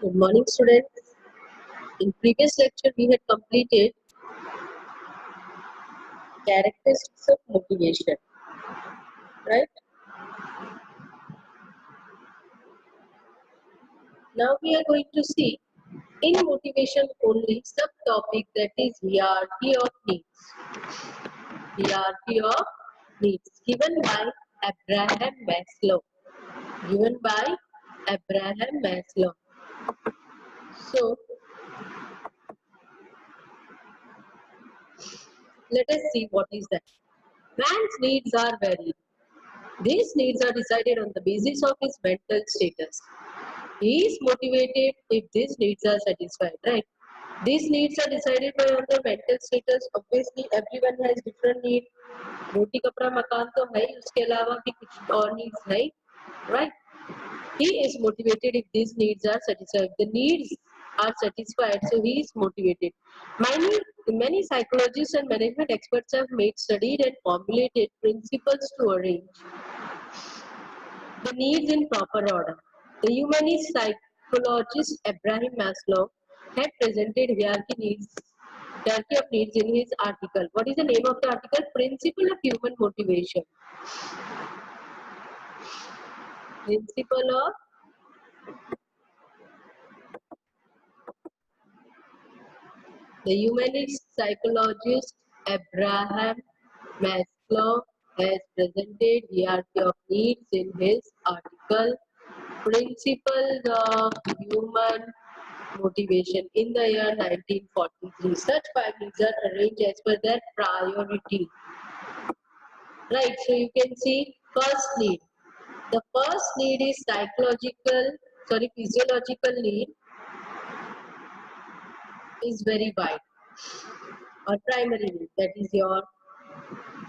Good morning, students. In previous lecture, we had completed characteristics of motivation, right? Now we are going to see in motivation only subtopic, that is hierarchy of needs. Hierarchy of needs given by Abraham Maslow. Given by Abraham Maslow. So let us see what is that. Man's needs are varied. These needs are decided on the basis of his mental status. He is motivated if these needs are satisfied, right? These needs are decided by on the mental status. Obviously, everyone has different need. रोटी कपड़ा मकान तो है ही, उसके अलावा भी कुछ और needs है, right? He is motivated if these needs are satisfied. The needs are satisfied, so he is motivated. Many psychologists and management experts have made studied and formulated principles to arrange the needs in proper order. The humanist psychologist Abraham Maslow had presented hierarchy of needs in his article. What is the name of the article? Principle of Human Motivation. Principle of the humanist psychologist Abraham Maslow has presented hierarchy of needs in his article Principles of Human Motivation in the year 1943. Such 5 needs are arranged as per their priority. Right, so you can see first need. The first need is physiological need is very wide. Or primary need, that is your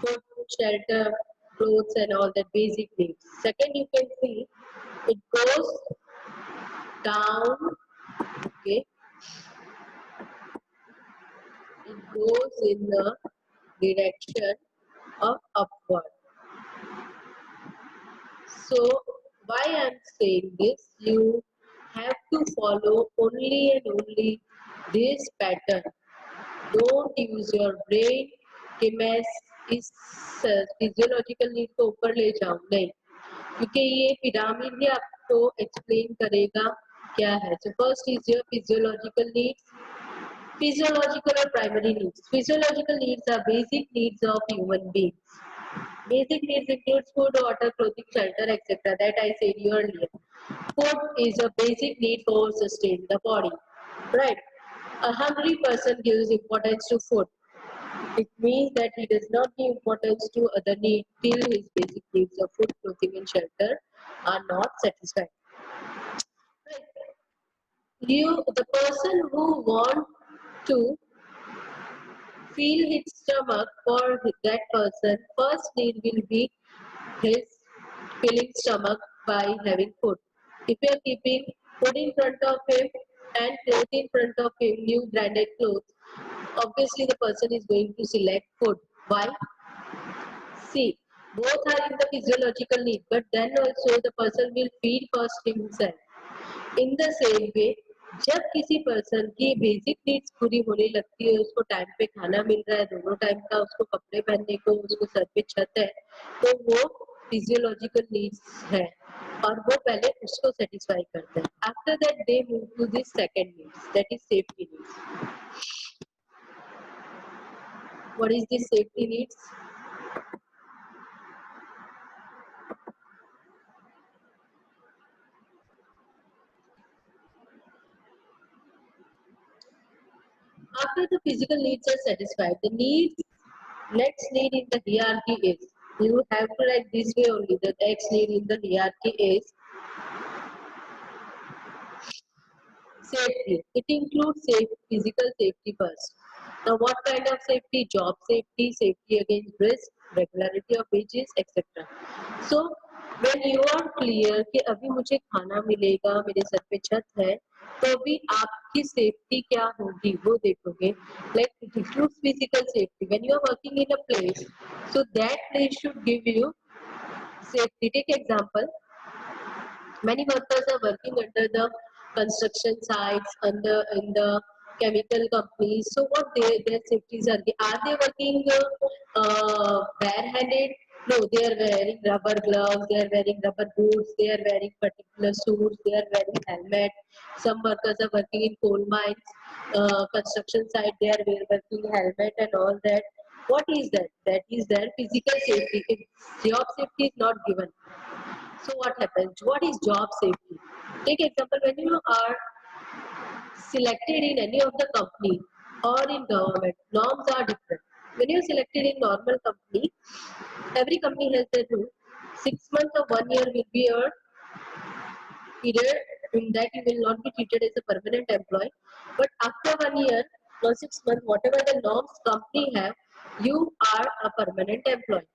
food, shelter, clothes and all that basic needs. Second, you can see it goes down, okay, it goes in the direction of upward. So why I am saying this, you have to follow only and only this pattern. Don't use your brain कि मैं इस physiological need को ऊपर ले जाऊं, नहीं, क्योंकि ये पिरामिड ही आपको एक्सप्लेन करेगा क्या है. So first is your physiological needs. Physiological or primary needs. Physiological needs are basic needs of human beings. Basic needs includes food, water, clothing, shelter, etc. That I said earlier. Food is a basic need for sustaining the body, right? A hungry person gives importance to food. It means that he does not give importance to other needs till his basic needs of food, clothing, and shelter are not satisfied. Right. The person who wants to fill his stomach, for that person, first need will be his filling stomach by having food. If you are keeping food in front of him and clothes in front of him, new branded clothes, obviously the person is going to select food. Why? See, both are in the physiological need, but then also the person will feed first himself. In the same way, जब किसी person की basic needs पूरी होने लगती है, उसको time पे खाना मिल रहा है, दोनों टाइम का उसको कपड़े पहनने को, उसको सर पे छत है, तो वो फिजियोलॉजिकल नीड्स है और वो पहले उसको सेटिस्फाई करते हैं. After that they move to this second needs, that is safety needs. What is this safety needs? After the physical needs are satisfied, the next need in the hierarchy is, you have to write this way only, the next need in the hierarchy is safety. It includes physical safety first. Now what kind of safety? Job safety, safety against risk, regularity of wages, etc. So when you are clear कि अभी मुझे खाना मिलेगा, मेरे sir पे छत है, तो अभी आपकी सेफ्टी क्या होगी वो देखोगे. Like it includes physical safety. When you are working in a place, so that place should give you safety. Take example. Many workers are working under the construction sites and in the chemical companies. So what their safeties are they working barehanded? No, they are wearing rubber gloves, they are wearing rubber boots, they are wearing particular suits, they are wearing helmet. Some workers are working in coal mines, construction site, they are working helmet and all that. What is that? That is their physical safety. If job safety is not given, so what happens? What is job safety? Take example, when you are selected in any of the company or in government, norms are different. When you are selected in normal company, every company has their rule. 6 months or 1 year will be your period in that you will not be treated as a permanent employee. But after 1 year or 6 months, whatever the norms company have, you are a permanent employee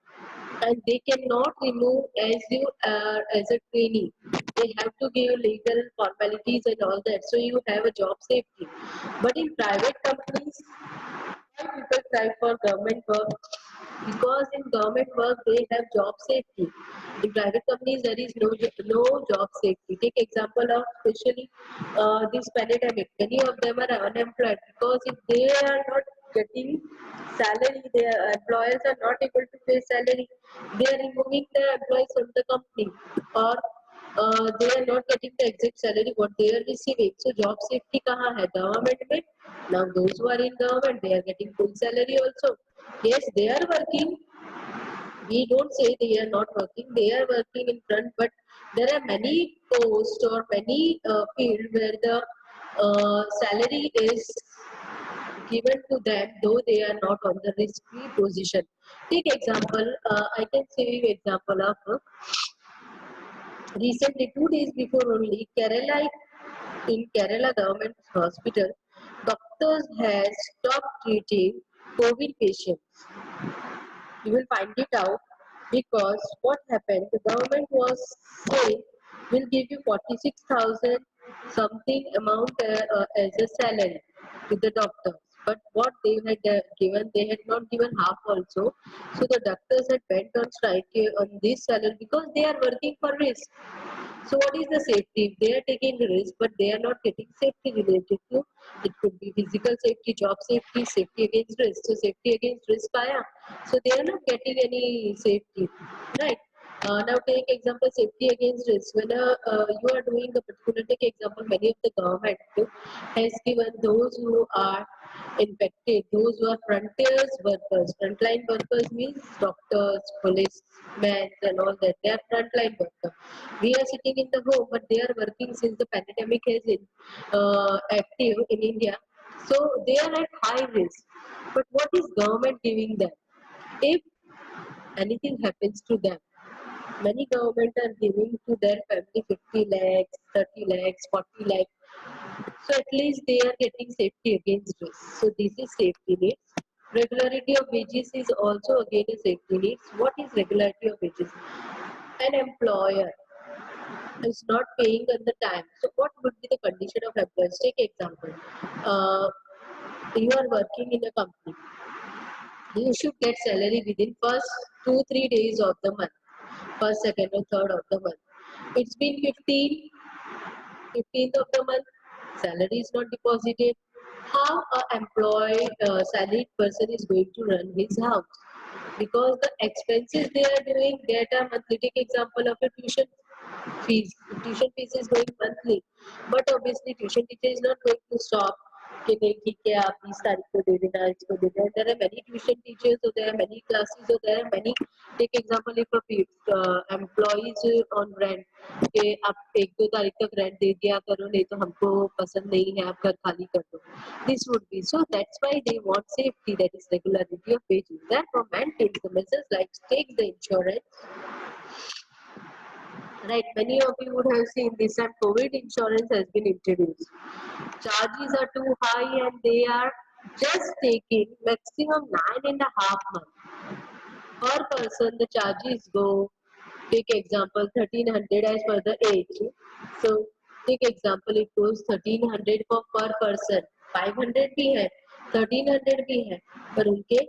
and they cannot remove as you as a trainee. They have to give legal formalities and all that, so you have a job safety. But in private companies, why people try for government work? Because in government work they have job safety. In private companies there is no job safety. Take example of especially this pandemic. Many of them are unemployed because if they are not getting salary, their employers are not able to pay salary. They are removing the employees from the company, or they are not getting the exact salary what they are receiving. So job safety kahan hai? Government mein. Now those who are in government, they are getting full salary also. Yes, they are working. We don't say they are not working. They are working in front, but there are many posts or many field where the salary is given to them, though they are not on the risky position. Take example. I can say you example of recently 2 days before only Kerala, in Kerala government hospital, doctors has stopped treating COVID patients. You will find it out because what happened, the government was saying will give you 46,000 something amount as a salary to the doctors. But what they had given, they had not given half also. So the doctors had went on strike on this salary because they are working for risk. So what is the safety? They are taking risk, but they are not getting safety related to. It could be physical safety, job safety, safety against risk. So safety against risk, aya. So they are not getting any safety, right? Now take example safety against risk. When you are doing a particular, take example, many of the government has given those who are infected, those who are frontiers workers. Frontline workers means doctors, policemen, and all that. They are frontline workers. We are sitting in the home, but they are working since the pandemic is active in India. So they are at high risk. But what is government giving them? If anything happens to them, many government are giving to their family 50 lakhs, 30 lakhs, 40 lakhs. So at least they are getting safety against risk. So this is safety needs. Regularity of wages is also again a safety needs. What is regularity of wages? An employer is not paying on the time. So what would be the condition of employees? Take example. Uh, you are working in a company. You should get salary within first 2-3 days of the month. First, second, or third of the month. It's been 15th of the month. Salary is not deposited. How a employed salaried person is going to run his house? Because the expenses they are doing, that are monthly. Take example of a tuition fees. Tuition fees is going monthly, but obviously tuition teacher is not going to stop कि नहीं ठीक है आप 20 तारीख को दे देना इसको दे देना. There are many tuition teachers, so there are many classes, so there are many. Take example if a employees on rent कि आप 1-2 तारीख तक रेंट दे दिया करो नहीं तो हमको पसंद नहीं है आप घर खाली कर दो. This would be so. That's why they want safety, that is regularity of wages. That government takes the measures like takes the insurance. Right, many of you would have seen this time COVID insurance has been introduced. Charges are too high and they are just taking maximum 9.5 months. Per person, the charges go, take example 1300 as per the age. So, take example, it goes 1300 for per person. 500 भी है, 1300 भी है, पर उनके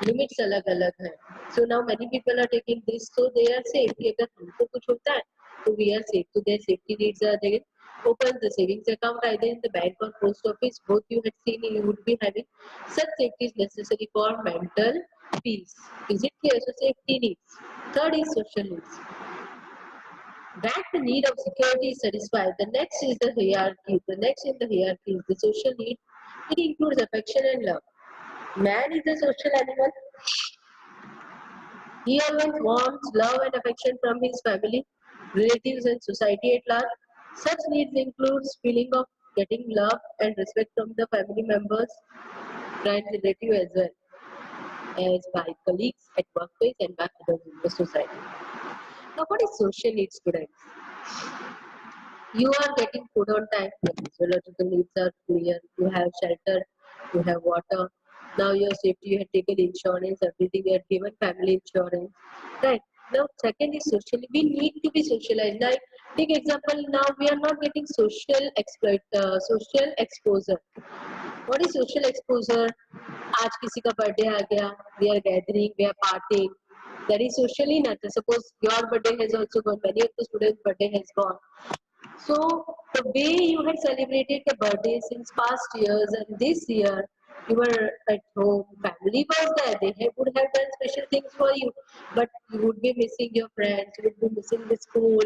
limits अलग अलग हैं. So now many people are taking this, so they are safe कि अगर हमको कुछ होता है तो we are safe. So their safety needs are there. opens the savings account either in the bank or post office. Both you had seen you would be having. Such safety is necessary for mental peace. Is it clear? So safety needs. Third is social needs. That the need of security is satisfied. The next is the hierarchy. The next in the hierarchy is the social need. It includes affection and love. Man is a social animal. He always wants love and affection from his family, relatives, and society at large. Such needs includes feeling of getting love and respect from the family members, friends, relatives as well as by colleagues at workplace and by others in the society. Now, what is social needs, students? You are getting food on time, your physiological needs are clear, you have shelter, you have water, now your safety, you have taken insurance, everything, you have given family insurance, right? Now, second is socially, we need to be socialized. Like, take example, now we are not getting social exposure. What is social exposure? आज किसी का birthday आ गया, we are gathering, we are partying. That is socially not. Suppose your birthday has also gone, many of the students' birthday has gone. So the way you had celebrated the birthday since past years and this year, you were at home, family was there, would have done special things for you, but you would be missing your friends, you would be missing the school,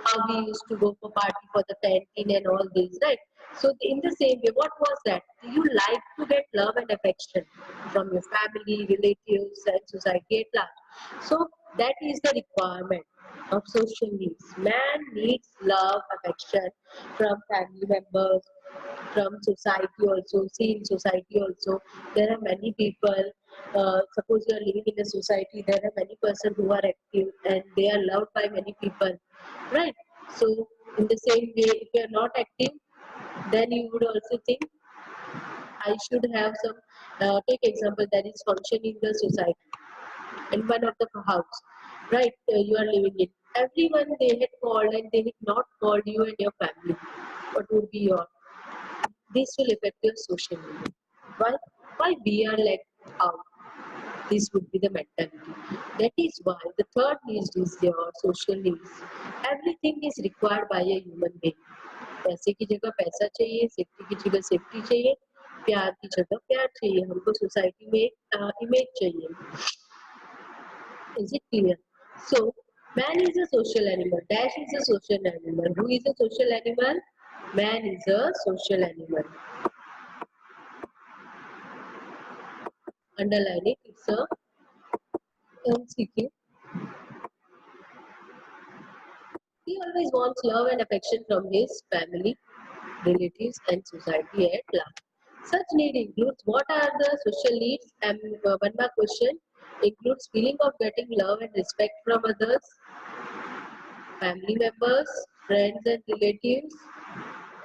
how we used to go for party for the canteen and all this, right? So in the same way, what was that? You like to get love and affection from your family, relatives, and society at large. So that is the requirement of social needs. Man needs love, affection from family members, from society also. See, in society also, there are many people. Suppose you are living in a society, there are many persons who are active and they are loved by many people, right? So, in the same way, if you are not active, then you would also think I should have some. Take example, there is function in the society in one of the house, right? You are living in. Everyone they had called and they had not called you and your family. What would be your? This will affect your social media. Why? Why we are left out? This would be the mentality. That is why the third needs is your social needs. Everything is required by a human being. पैसे की जगह पैसा चाहिए, safety की जगह safety चाहिए, प्यार की जगह प्यार चाहिए, हमको सोसाइटी में इमेज चाहिए. Is it clear? So, man is a social animal. Dash is a social animal. Who is a social animal? Man is a social animal. Underline it. It's a MCQ. He always wants love and affection from his family, relatives, and society at large. Such need includes what are the social needs? And one more question includes feeling of getting love and respect from others, family members, friends, and relatives,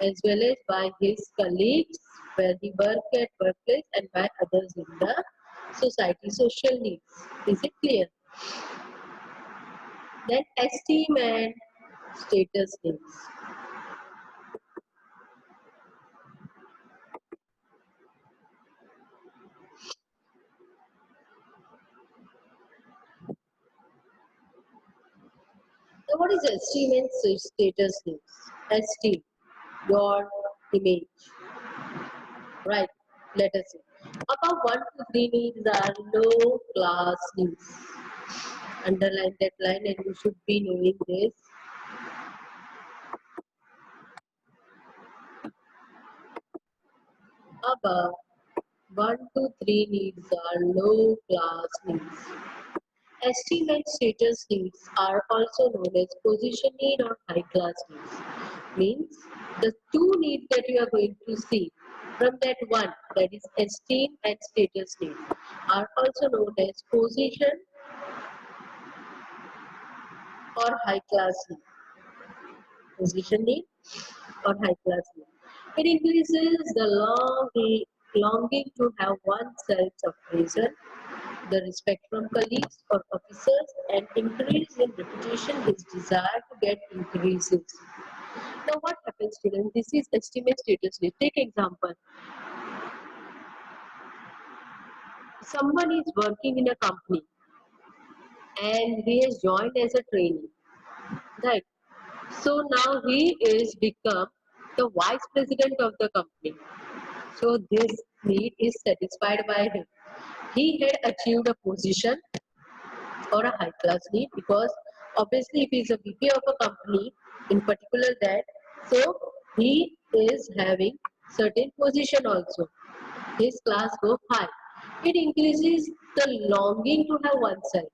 as well as by his colleagues where he works at workplace and by others in the society. Social needs. Is it clear? Then esteem and status needs. So what is esteem and status needs? Esteem, your image, right? Let us see. Above 1 to 3 needs are low class needs. Underline that line and you should be knowing this. Above 1 to 3 needs are low class needs. Esteem and status needs are also known as position need or high class needs. Means the two needs that you are going to see from that one, that is esteem and status need, are also known as position or high class need. Position need or high class need. It increases the longing to have oneself appraisal, the respect from colleagues or officers, and increase in reputation, his desire to get increases. Now what happens, students? This is estimate status list. Take example. Someone is working in a company and he has joined as a trainee. Right. So now he is become the vice president of the company. So this need is satisfied by him. He had achieved a position or a high class need, because obviously if he is a VP of a company in particular that, so he is having certain position also. His class go high. It increases the longing to have oneself.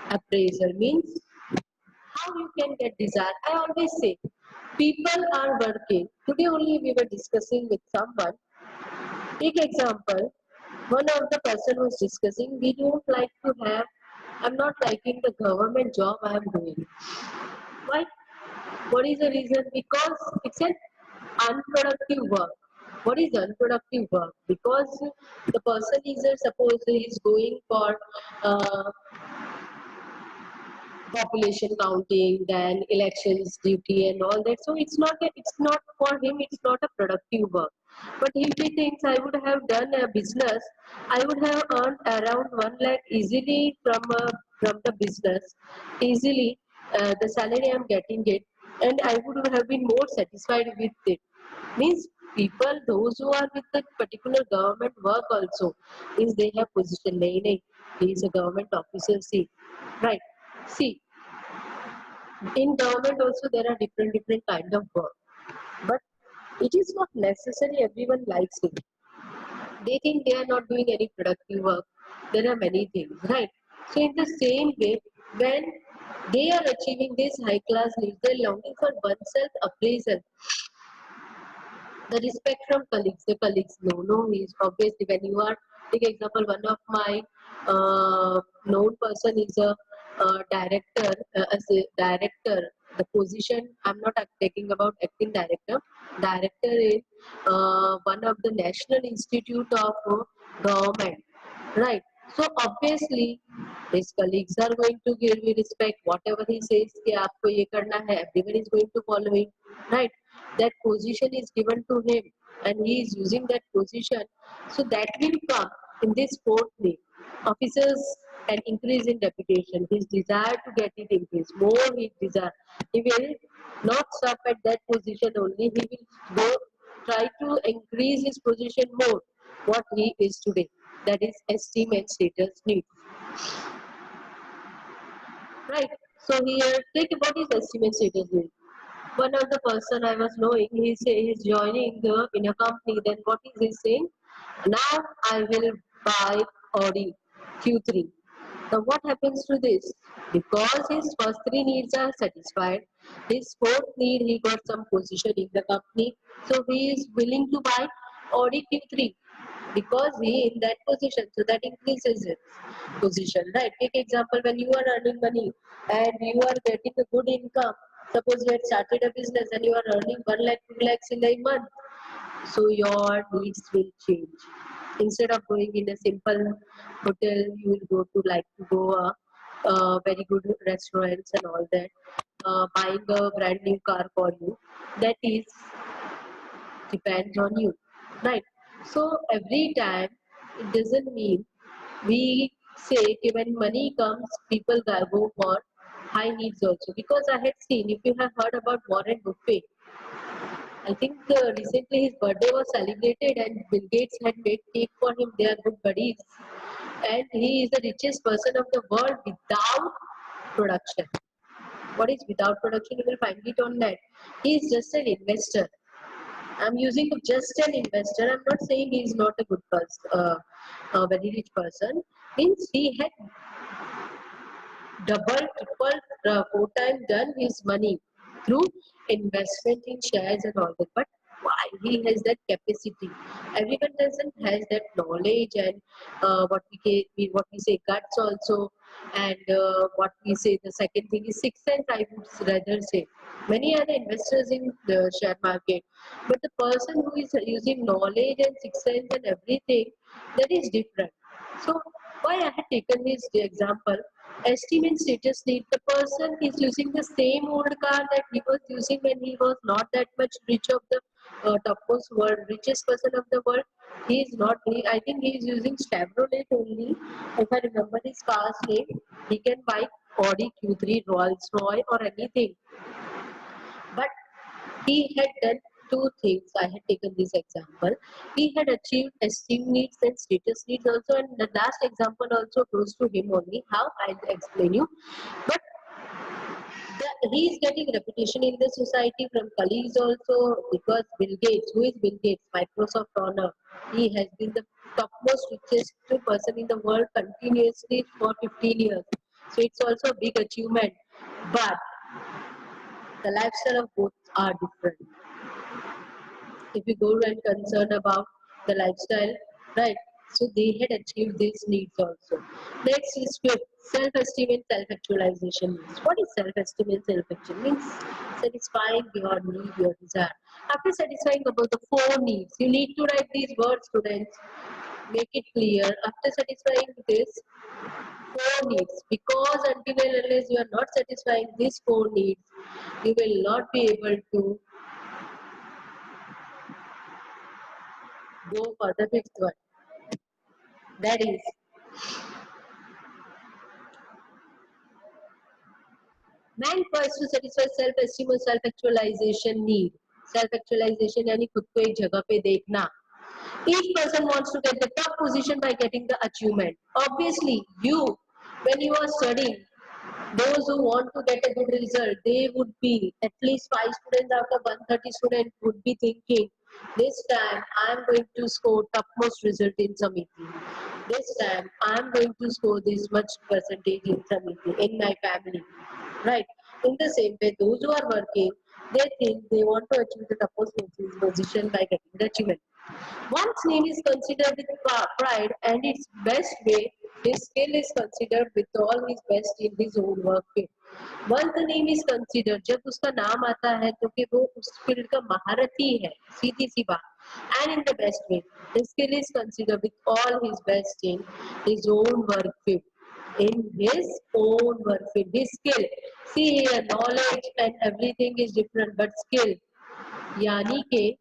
Appraisal means how you can get desire. I always say people are working. Today only we were discussing with someone. Take example, one of the person was discussing, we don't like to have, I'm not liking the government job I am doing. Why? What is the reason? Because it's an unproductive work. What is unproductive work? Because the person is suppose he is going for uh, population counting, then elections duty and all that. So it's not for him. It's not a productive work. But if he thinks I would have done a business, I would have earned around 1 lakh easily from the business. Easily, the salary I'm getting it, and I would have been more satisfied with it. Means people, those who are with that particular government work also, means they have position. Nahi, he is a government officer. See, right? See, in government also there are different kind of work, but it is not necessary everyone likes it. They think they are not doing any productive work. There are many things, right? So in the same way, when they are achieving this high class needs, they're longing for oneself appraisal, the respect from colleagues. The colleagues know, no, is obviously when you are, take example, one of my known person is a director, as a director. The position, I'm not taking about acting director. Director is one of the National Institute of Government, right? So obviously, his colleagues are going to give me respect. Whatever he says, कि आपको ये करना है, everyone is going to follow him, right? That position is given to him and he is using that position, so that will come in this fourth way. Officers an increase in reputation, his desire to get it increase, more his desire, he will not stop at that position only, he will go try to increase his position more what he is today. That is esteem and status need, right? So here take about his esteem and status need. One of the person I was knowing, he say he's joining the in a company. Then what is he saying? Now I will buy Audi Q3. Now what happens to this? Because his first three needs are satisfied, his fourth need he got some position in the company, so he is willing to buy Audi Q3 because he in that position, so that increases his position, right? Take example, when you are earning money and you are getting a good income, suppose you had started a business and you are earning 1 lakh 2 lakhs in a month, so your needs will change. Instead of going in a simple hotel, you will go to like to go very good restaurants and all that, buying a brand new car for you, that is depends on you, right? So every time, it doesn't mean we say कि when money comes, people go for high needs also. Because I had seen, if you have heard about Warren Buffett, I think recently his birthday was celebrated and Bill Gates had made cake for him. They are good buddies. And he is the richest person of the world without production. What is without production? You will find it on net. He is just an investor. I'm using just an investor. I'm not saying he is not a good person, a very rich person. Means he had double, triple, four times done his money through investment in shares and all that. But why he has that capacity? Everyone doesn't has that knowledge and what we say guts also, and what we say the second thing is sixth sense. I would rather say many other investors in the share market, but the person who is using knowledge and sixth sense and everything, that is different. So why I had taken this example, esteem and status need. The person is using the same old car that he was using when he was not that much rich of the topmost world, richest person of the world. He is not. I think he is using Chevrolet only. If I remember his car's name, he can buy Audi Q3, Rolls Royce, or anything. But he had done two things. I had taken this example. He had achieved esteem needs and status needs also, and the last example also goes to him only. How? I'll explain you. But he is getting reputation in the society from colleagues also, because Bill Gates, who is Bill Gates, Microsoft owner, he has been the topmost richest person in the world continuously for 15 years. So it's also a big achievement. But the lifestyle of both are different. If you go and concern about the lifestyle, right? So they had achieved these needs also. Next is fifth, self-esteem and self-actualization needs. What is self-esteem and self-actualization? Means satisfying your need, your desire. After satisfying about the four needs, you need to write these words, students. Make it clear. After satisfying this four needs, because until and unless you are not satisfying these four needs, you will not be able to go for the fifth one. That is, man first to satisfy self-esteem और self-actualization need. Self-actualization यानी खुद को एक जगह पे देखना. Each person wants to get the top position by getting the achievement. Obviously, when you are studying, those who want to get a good result, they would be at least 5 students out of 130 students would be thinking, this time I am going to score topmost result in Samiti. This time I am going to score this much percentage in Samiti, in my family. Right? In the same way, those who are working, they think they want to achieve the topmost position by getting the achievement. One's name is considered with pride and its best way, his skill is considered with all his best in his own work field. Once the name is considered, जब उसका नाम आता है तो कि वो उस field का महारथी है, सीधी सी बात. And in the best way, his skill is considered with all his best in his own work field. In his own work field, his skill. See here, knowledge and everything is different, but skill. यानी के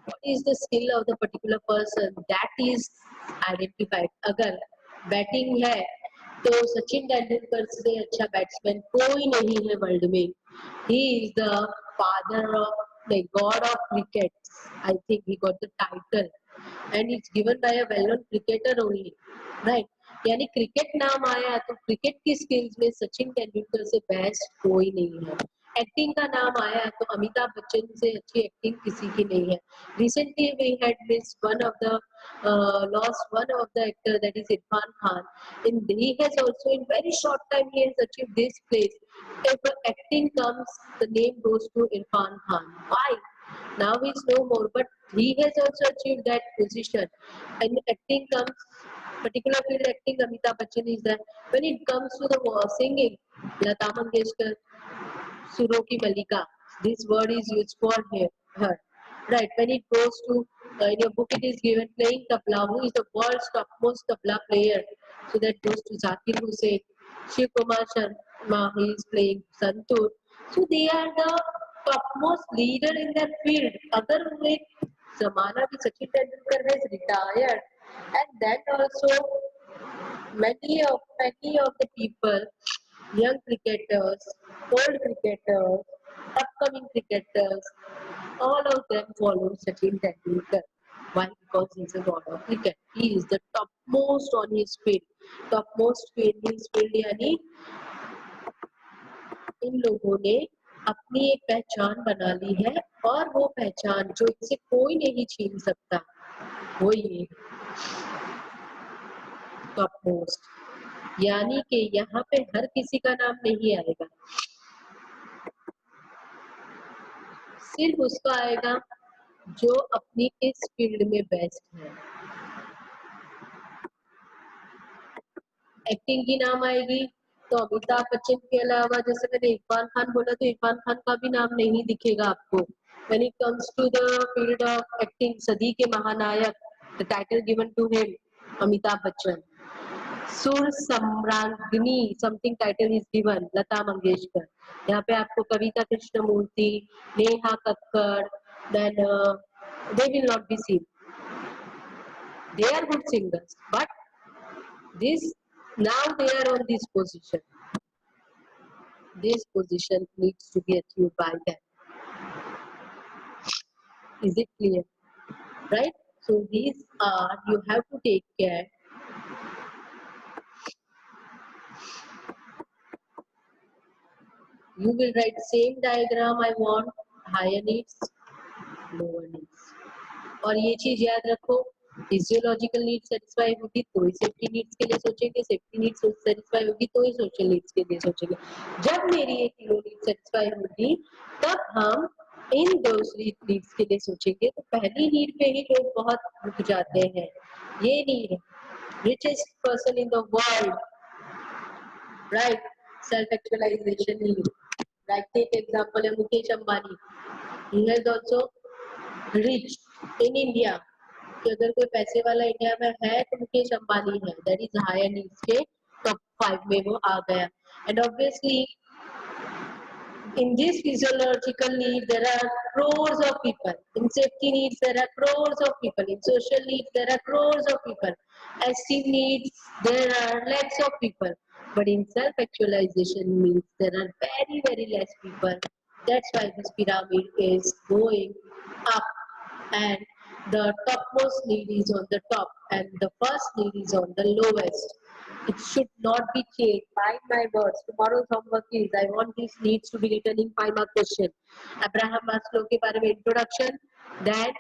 what is the skill of the particular person, that is identified. अगर batting है तो सचिन तेंदुलकर से अच्छा batsman कोई नहीं है वर्ल्ड में. He is the father of the god of cricket. I think he got the title and it's given by a well-known cricketer only, right? यानी क्रिकेट नाम आया तो क्रिकेट की स्किल्स में सचिन तेंदुलकर से बेस्ट कोई नहीं है. एक्टिंग का नाम आया तो अमिताभ बच्चन से अच्छी एक्टिंग किसी की नहीं है. Recently we had missed lost one of the actor, that is Irfan Khan. He has also in very short time he has achieved this place. If acting comes, the name goes to Irfan Khan. Why? Now he is no more, but he has also achieved that position. And acting comes, particular field acting, Amitabh Bachchan is there. When it comes to the singing, Lata Mangeshkar, Suro ki Malika, this word is used for her. Right, when it goes to, in your book it is given playing tabla, who is the world's topmost tabla player. So that goes to Zakir Hussain, Shiv Kumar Sharma, he is playing Santur. So they are the topmost leader in their field. अगर वो एक जमाना भी Sachin Tendulkar has retired, and then also many of the people, young cricketers, old cricketers, upcoming cricketers, all of them follow Sachin Tendulkar. Why? Because he is a god of cricket. He is the topmost on his field. Topmost field means field यानी इन लोगों ने अपनी एक पहचान बना ली है और वो पहचान जो इसे कोई नहीं छीन सकता, वो ये टॉपमोस्ट. यानी कि यहाँ पे हर किसी का नाम नहीं आएगा, सिर्फ उसका आएगा जो अपनी इस फील्ड में बेस्ट है. एक्टिंग की नाम आएगी तो अमिताभ बच्चन के अलावा, जैसे मैंने इरफान खान बोला तो इरफान खान का भी नाम नहीं दिखेगा आपको. When it comes to the field of acting, सदी के महानायक, the title given to him, Amitabh Bachchan. सुर सम्राज्ञी something title is given, Lata Mangeshkar. यहाँ पे आपको कविता Krishnamurthy, Neha Kakkar, then they will not be seen. They are good singers, but this now they are on this position. this position needs to be achieved by them. Is it clear? Right? So these are, you have to take care. You will write same diagram. I want higher needs, lower needs. और ये चीज याद रखो, physiological need satisfy होगी तो ही safety needs के लिए सोचेंगे, सेफ्टी नीड्स सेटिस्फाई होगी तो ही सोशल नीड्स के लिए सोचेंगे। जब मेरी ये तीनों नीड सेटिस्फाई होगी तब हम इन दूसरी नीड्स के लिए सोचेंगे। तो पहली नीड पे ही लोग बहुत रुक जाते हैं। ये need, richest person in the world, right? Self actualization need. Like take example of Mukesh Ambani. He has also rich in India. कि अगर कोई पैसे वाला इंडिया में है तो मुकेश अंबानी है। दैट इज हायर नीड्स के टॉप 5 में वो आ गया। And obviously in this physiological need there are crores of people, in safety needs there are crores of people, in social needs there are crores of people, esteem needs there are lakhs of people, but in self actualization needs there are very less people. That's why this pyramid is going up, and the topmost need is on the top and the first need is on the lowest. It should not be changed. Mind my words. Tomorrow's homework is, I want these needs to be written in 5-mark question. Abraham Maslow के बारे में introduction, then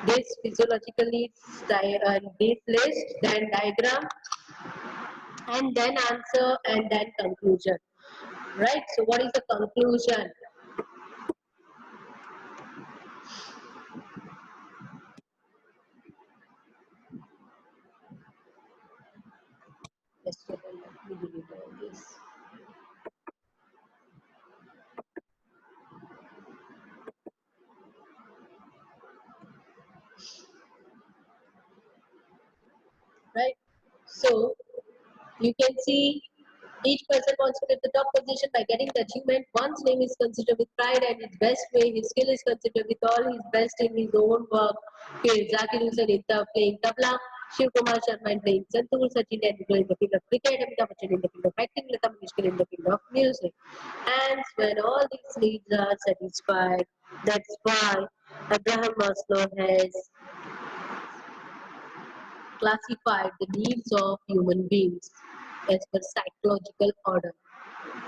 this physiological needs and this list, then diagram, and then answer, and then conclusion. Right? So what is the conclusion? Yes, let me delete all this. Right? So you can see each person wants to get the top position by getting the achievement. One's name is considered with pride and its best way. His skill is considered with all his best in his own work. Field. Zakir Hussain in the playing tabla. Shiv Kumar Sharma in playing santoor. Sachin Tendulkar in the field of cricket. Amitabh Bachchan in the field of acting. Lata Mangeshkar in the field of music. And when all these needs are satisfied, that's why Abraham Maslow has classified the needs of human beings as per psychological order.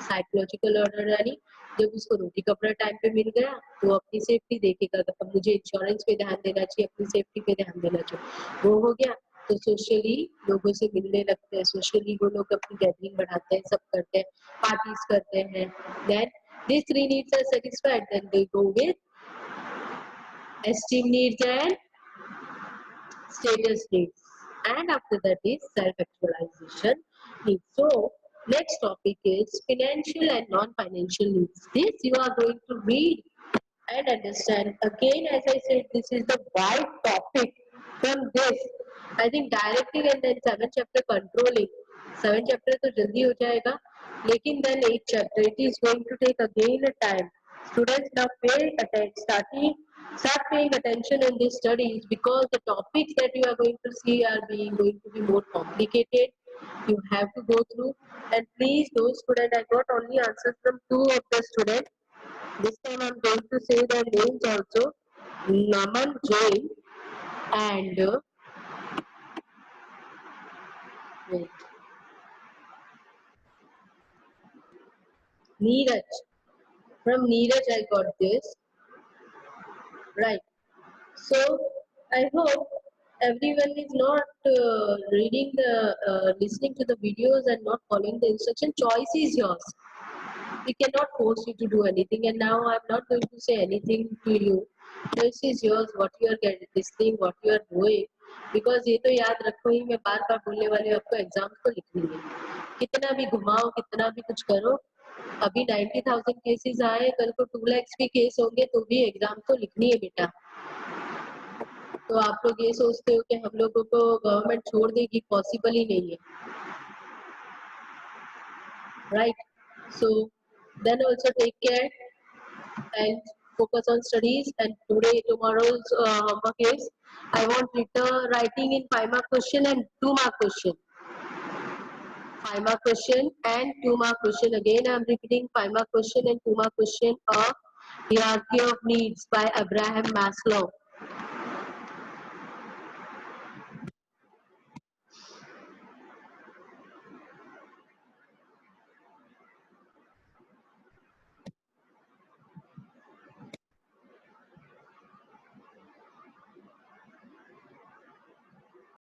Psychological order यानी जब उसको रोटी कपड़ा time पे मिल गया तो अपनी safety देखेगा, अब मुझे इंश्योरेंस पे ध्यान देना चाहिए, अपनी सेफ्टी पे ध्यान देना चाहिए, वो हो गया। तो सोशली लोगों से मिलने लगते हैं, सोशली वो लोग अपनी गैदरिंग बढ़ाते हैं, सब करते हैं, पार्टीज करते हैं। Then these three needs are satisfied, then they go with esteem needs and status needs, and after that is self-actualization needs. So next topic is financial and non-financial needs. This you are going to read and understand. Again, as I said, this is the wide topic. From this, I think directing and then 7th chapter controlling. 7th chapter तो जल्दी हो जाएगा, लेकिन then 8th chapter it is going to take again a time. Students now start paying attention in these studies because the topics that you are going to see are going to be more complicated. You have to go through, and please, those students, I got only answers from 2 of the students. This time I'm going to say their names also. Naman Jain and wait, Neeraj. From Neeraj I got this. Right. So I hope everyone is not reading listening to the videos and not following the instruction. Choice is yours. We cannot force you to do anything, and now I'm not going to say anything to you. Choice is yours, what you are listening, what you are doing, because ये तो याद रखो ही, मैं बार बार बोलने वाली हूँ, आपको exam को लिखनी है, कितना भी घुमाओ, कितना भी कुछ करो, अभी 90,000 केसेस आए, कल को 2 लाख भी केस होंगे तो भी एग्जाम तो लिखनी है बेटा। तो आप लोग ये सोचते हो कि हम लोगों को गवर्नमेंट छोड़ देगी, पॉसिबल ही नहीं है, right? So then also take care and focus on studies. And tomorrow's homework is, I want written writing in 5-mark question and 2-mark question. 5 mark question and 2 mark question. Again, I am repeating 5 mark question and 2 mark question of Hierarchy of Needs by Abraham Maslow.